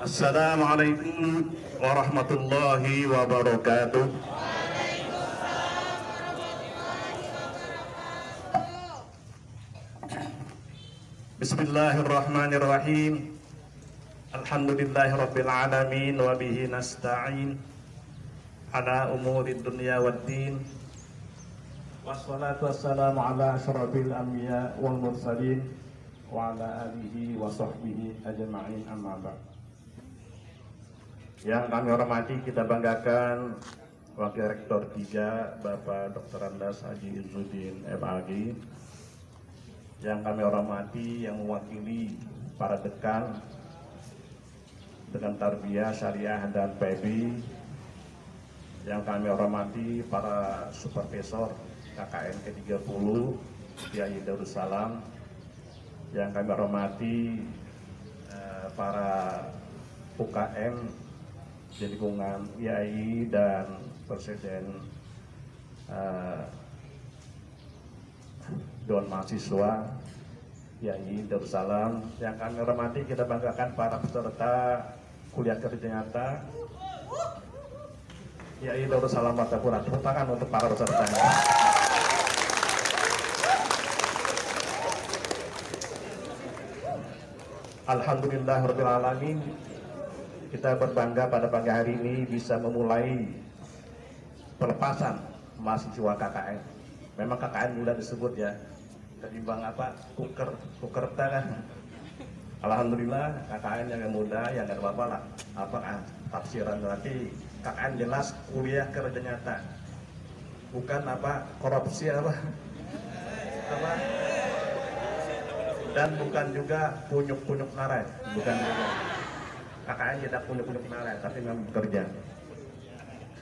Assalamualaikum warahmatullahi wabarakatuh. Bismillahirrahmanirrahim. Alhamdulillahirabbil alamin wa bihi nasta'in ala umurid dunya waddin. Wassalatu wassalamu ala asyrafil anbiya wal mursalin wa ala alihi wa sahbihi ajma'in, amma ba'd. Yang kami hormati, kita banggakan Wakil Rektor 3 Bapak Dr. Andas Haji Izzuddin MAG. Yang kami hormati yang mewakili para dekan dengan Tarbiyah Syariah dan PB. Yang kami hormati para supervisor KKN ke-30 Kiai Darussalam. Yang kami hormati para UKM di lingkungan IAI dan Presiden Dewan Mahasiswa IAI Darussalam. Yang kami hormati, kita banggakan para peserta kuliah kerja nyata IAI Darussalam Martapura. Tepuk tangan untuk para pesertanya. Alhamdulillahirabbil alamin. Kita berbangga pada pagi hari ini bisa memulai pelepasan mahasiswa KKN. Memang KKN mudah disebut ya, ketimbang apa kuker kan. Alhamdulillah KKN yang mudah, yang nggak apa-apa lah. Apa tafsiran berarti KKN jelas kuliah kerja nyata, bukan apa korupsi apa dan bukan juga punyuk-punyuk narai, bukan juga. KKN tidak punya narai, tapi memang bekerja.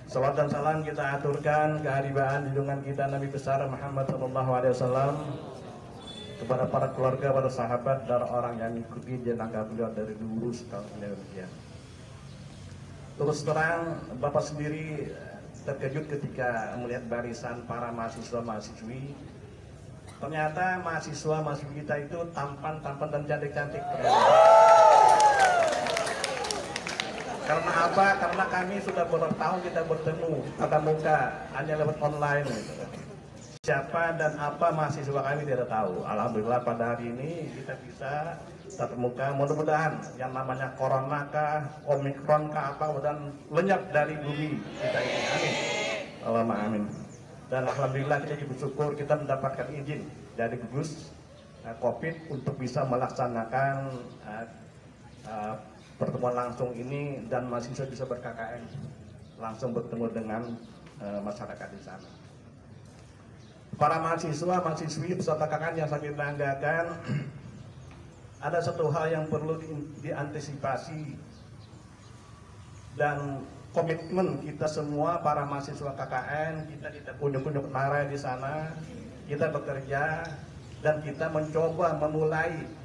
Salawat dan salam kita aturkan keharibaan junjungan kita Nabi besar Muhammad SAW kepada para keluarga, para sahabat, dan orang yang mengikuti jenazah beliau dari dulu sekarang demikian. Terus terang, Bapak sendiri terkejut ketika melihat barisan para mahasiswa-mahasiswi. Ternyata mahasiswa-mahasiswi kita itu tampan dan cantik-cantik. Karena apa? Karena kami sudah beberapa tahun kita bertemu tatap muka, hanya lewat online gitu. Siapa dan apa mahasiswa kami tidak tahu. Alhamdulillah pada hari ini kita bisa tatap muka. Mudah-mudahan yang namanya corona kah, omikron kah apa, dan lenyap dari bumi kita ini. Amin. Allahumma amin. Dan alhamdulillah kita bersyukur kita mendapatkan izin dari gugus COVID untuk bisa melaksanakan pertemuan langsung ini, dan mahasiswa bisa ber-KKN langsung bertemu dengan masyarakat di sana. Para mahasiswa, mahasiswi peserta KKN yang sangat banggakan, ada satu hal yang perlu diantisipasi dan komitmen kita semua para mahasiswa KKN. Kita tidak punya narai di sana, kita bekerja dan kita mencoba memulai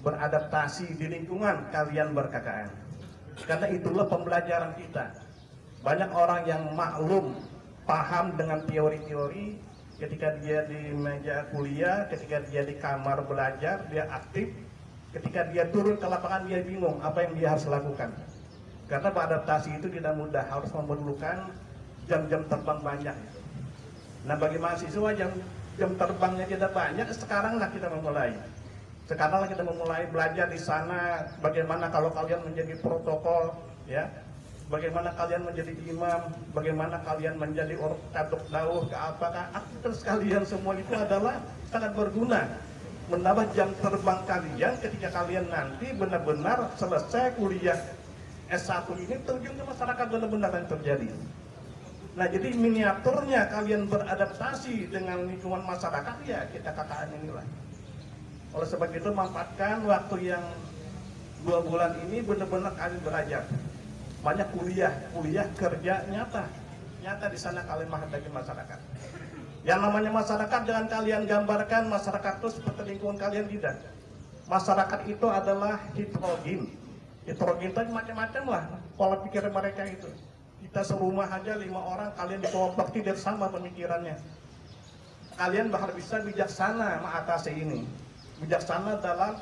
beradaptasi di lingkungan kalian ber-KKN. Karena itulah pembelajaran kita. Banyak orang yang maklum, paham dengan teori-teori, ketika dia di meja kuliah, ketika dia di kamar belajar, dia aktif. Ketika dia turun ke lapangan, dia bingung apa yang dia harus lakukan. Karena beradaptasi itu tidak mudah, harus memerlukan jam-jam terbang banyak. Nah, bagi mahasiswa yang jam terbangnya tidak banyak, sekaranglah kita memulai. Sekarang kita memulai belajar di sana bagaimana kalau kalian menjadi protokol, ya, bagaimana kalian menjadi imam, bagaimana kalian menjadi kaduk dauh ke apakah aktivitas kalian semua itu adalah sangat berguna, menambah jam terbang kalian ketika kalian nanti benar-benar selesai kuliah S1 ini terjun ke masyarakat benar-benar yang terjadi. Nah, jadi miniaturnya kalian beradaptasi dengan lingkungan masyarakat, ya kita KKN inilah. Oleh sebab itu manfaatkan waktu yang 2 bulan ini benar-benar kalian belajar. Banyak kuliah kerja nyata di sana kalian menghadapi masyarakat. Yang namanya masyarakat jangan kalian gambarkan masyarakat itu seperti lingkungan kalian, tidak. Masyarakat itu adalah heterogen. Heterogen itu macam-macam lah pola pikir mereka itu. Kita serumah aja 5 orang, kalian di kelompok tidak sama pemikirannya. Kalian bahkan bisa bijaksana mengatasi ini. Bijaksana dalam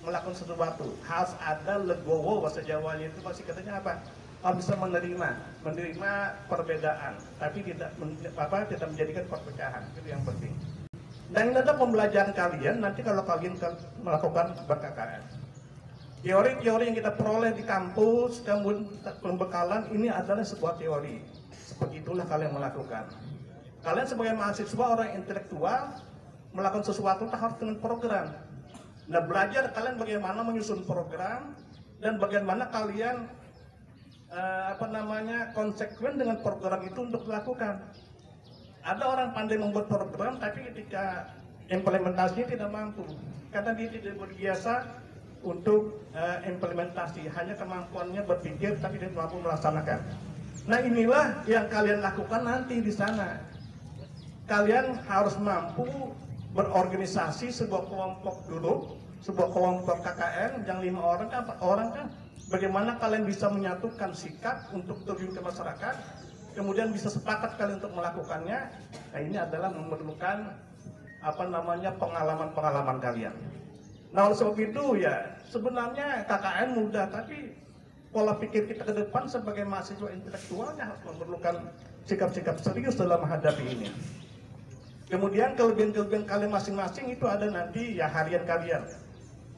melakukan sesuatu, harus ada legowo, bahasa Jawanya itu masih katanya apa? Harus bisa menerima perbedaan, tapi tidak menjadikan perpecahan, itu yang penting. Dan ini adalah pembelajaran kalian nanti kalau kalian melakukan ber-KKN. Teori-teori yang kita peroleh di kampus, kemudian pembekalan, ini adalah sebuah teori. Seperti itulah kalian melakukan. Kalian sebagai mahasiswa, orang intelektual, melakukan sesuatu harus dengan program. Nah, belajar kalian bagaimana menyusun program, dan bagaimana kalian konsekuen dengan program itu untuk dilakukan. Ada orang pandai membuat program, tapi ketika implementasinya tidak mampu, karena dia tidak berbiasa untuk implementasi, hanya kemampuannya berpikir tapi tidak mampu melaksanakan. Nah, inilah yang kalian lakukan nanti di sana. Kalian harus mampu berorganisasi sebuah kelompok dulu, sebuah kelompok KKN yang 5 orang kan, 4 orang kan. Bagaimana kalian bisa menyatukan sikap untuk terjun ke masyarakat, kemudian bisa sepakat kalian untuk melakukannya. Nah, ini adalah memerlukan pengalaman-pengalaman kalian. Nah, oleh sebab itu ya sebenarnya KKN mudah, tapi pola pikir kita ke depan sebagai mahasiswa intelektualnya harus memerlukan sikap-sikap serius dalam menghadapi ini. Kemudian kelebihan-kelebihan kalian masing-masing itu ada nanti ya harian kalian,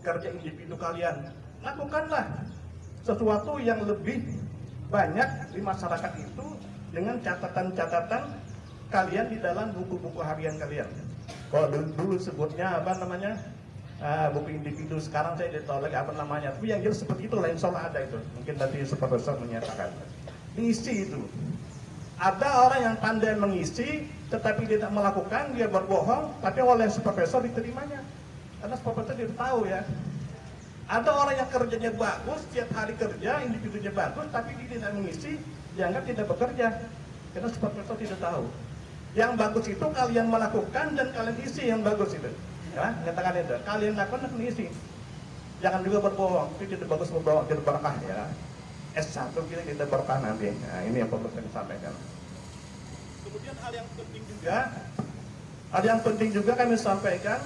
kerja individu kalian. Lakukanlah sesuatu yang lebih banyak di masyarakat itu dengan catatan-catatan kalian di dalam buku-buku harian kalian. Kalau dulu sebutnya buku individu, sekarang saya tidak tahu lagi apa namanya. Tapi yang jelas seperti itu, lain soal ada itu. Mungkin nanti supervisor menyatakan. Diisi itu. Ada orang yang pandai mengisi, tetapi tidak melakukan, dia berbohong, tapi oleh supervisor diterimanya. Karena supervisor tidak tahu ya. Ada orang yang kerjanya bagus, tiap hari kerja, individunya bagus, tapi dia tidak mengisi, dianggap tidak bekerja. Karena supervisor tidak tahu. Yang bagus itu kalian melakukan dan kalian isi yang bagus itu. Ya, katakan itu. Kalian lakukan dan isi. Jangan juga berbohong, itu tidak bagus berbohong, tidak berkah ya. S1 kita tidak berkah nanti. Nah, ini yang perlu saya sampaikan. Kemudian hal yang penting juga kami sampaikan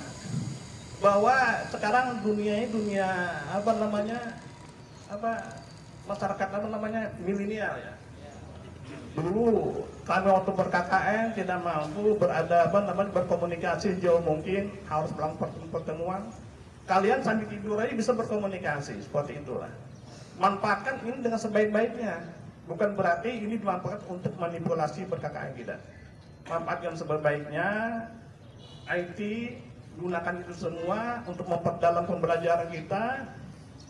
bahwa sekarang dunia masyarakat milenial ya. Dulu kami waktu ber-KKN tidak mampu berkomunikasi jauh mungkin, harus melakukan pertemuan. Kalian sambil tidur aja bisa berkomunikasi, seperti itulah. Manfaatkan ini dengan sebaik-baiknya. Bukan berarti ini dimanfaatkan untuk manipulasi ber-KKN kita. Manfaatkan sebaik-baiknya. IT, gunakan itu semua untuk memperdalam pembelajaran kita.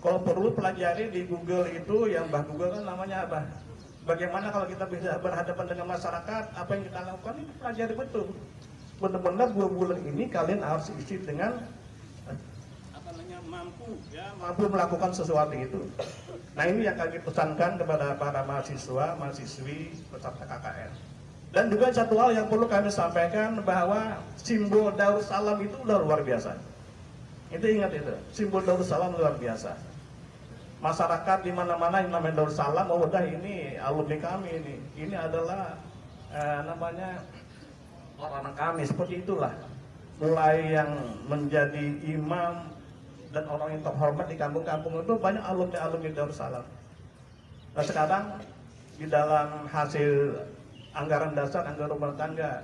Kalau perlu pelajari di Google itu, yang Google kan namanya apa? Bagaimana kalau kita bisa berhadapan dengan masyarakat, apa yang kita lakukan itu pelajari betul. Benar-benar 2 bulan ini kalian harus isi dengan mampu melakukan sesuatu itu. Nah, ini yang kami pesankan kepada para mahasiswa, mahasiswi peserta KKN. Dan juga satu hal yang perlu kami sampaikan bahwa simbol Darussalam itu luar biasa. Itu ingat itu, simbol Darussalam luar biasa. Masyarakat di mana-mana yang namanya Darussalam, oh udah ini alumni kami ini. Ini adalah orang-orang kami, seperti itulah. Mulai yang menjadi imam dan orang yang terhormat di kampung-kampung itu banyak alumni Darussalam. Nah, sekarang di dalam hasil anggaran dasar, anggaran rumah tangga,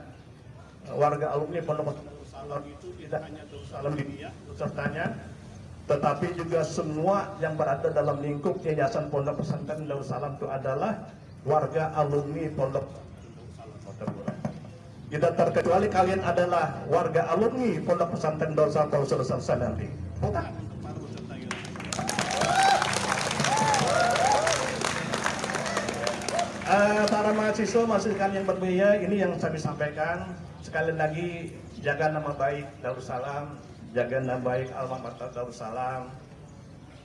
warga alumni Pondok Pesantren Darussalam itu tidak hanya Darussalam di dia pesertanya, tetapi juga semua yang berada dalam lingkup Yayasan Pondok Pesantren Darussalam itu adalah warga alumni Pondok Darussalam. Tidak terkecuali kalian adalah warga alumni Pondok Pesantren Darussalam kalau sudah selesai nanti. Para mahasiswa yang berbiaya, ini yang saya sampaikan. Sekali lagi, jaga nama baik Darussalam, jaga nama baik alma mater Darussalam.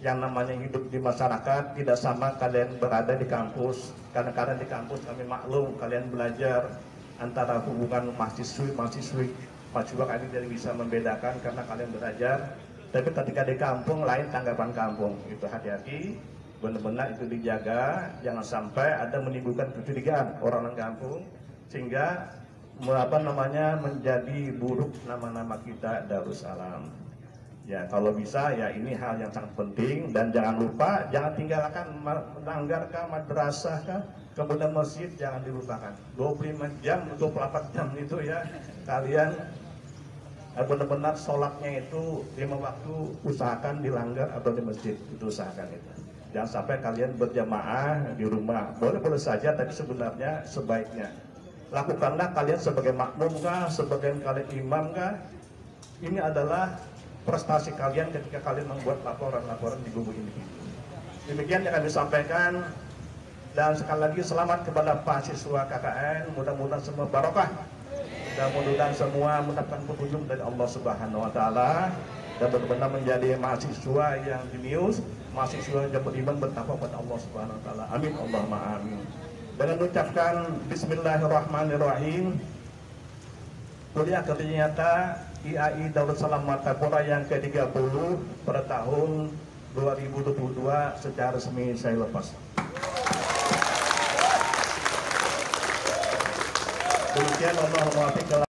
Yang namanya hidup di masyarakat tidak sama kalian berada di kampus. Kadang-kadang di kampus kami maklum kalian belajar antara hubungan mahasiswa kalian tidak bisa membedakan karena kalian belajar. Tapi ketika di kampung lain tanggapan kampung. Itu hati-hati. Benar-benar itu dijaga, jangan sampai ada menimbulkan kecurigaan orang kampung sehingga menjadi buruk nama-nama kita Darussalam. Ya, kalau bisa ya ini hal yang sangat penting, dan jangan lupa jangan tinggalkan melanggar kah, madrasah kah, kemudian masjid jangan dilupakan. 25 jam, 24 jam itu ya kalian benar-benar sholatnya itu 5 waktu usahakan dilanggar atau di masjid itu usahakan itu. Jangan sampai kalian berjamaah di rumah. Boleh-boleh saja, tapi sebenarnya sebaiknya lakukanlah kalian sebagai makmum kah, sebagai kalian imam kah. Ini adalah prestasi kalian ketika kalian membuat laporan-laporan di Google ini. Demikian yang kami sampaikan, dan sekali lagi selamat kepada mahasiswa KKN, mudah-mudahan semua barokah dan mudah-mudahan semua mendapatkan petunjuk dari Allah Subhanahu wa taala dan benar-benar menjadi mahasiswa yang jenius, mahasiswa yang beriman bertakwa pada Allah Subhanahu wa taala. Amin Allahumma amin. Dengan mengucapkan bismillahirrahmanirrahim, kuliah kerja nyata IAI Darussalam Martapura yang ke-30 pada tahun 2022 secara resmi saya lepas. Demikian, Allahumma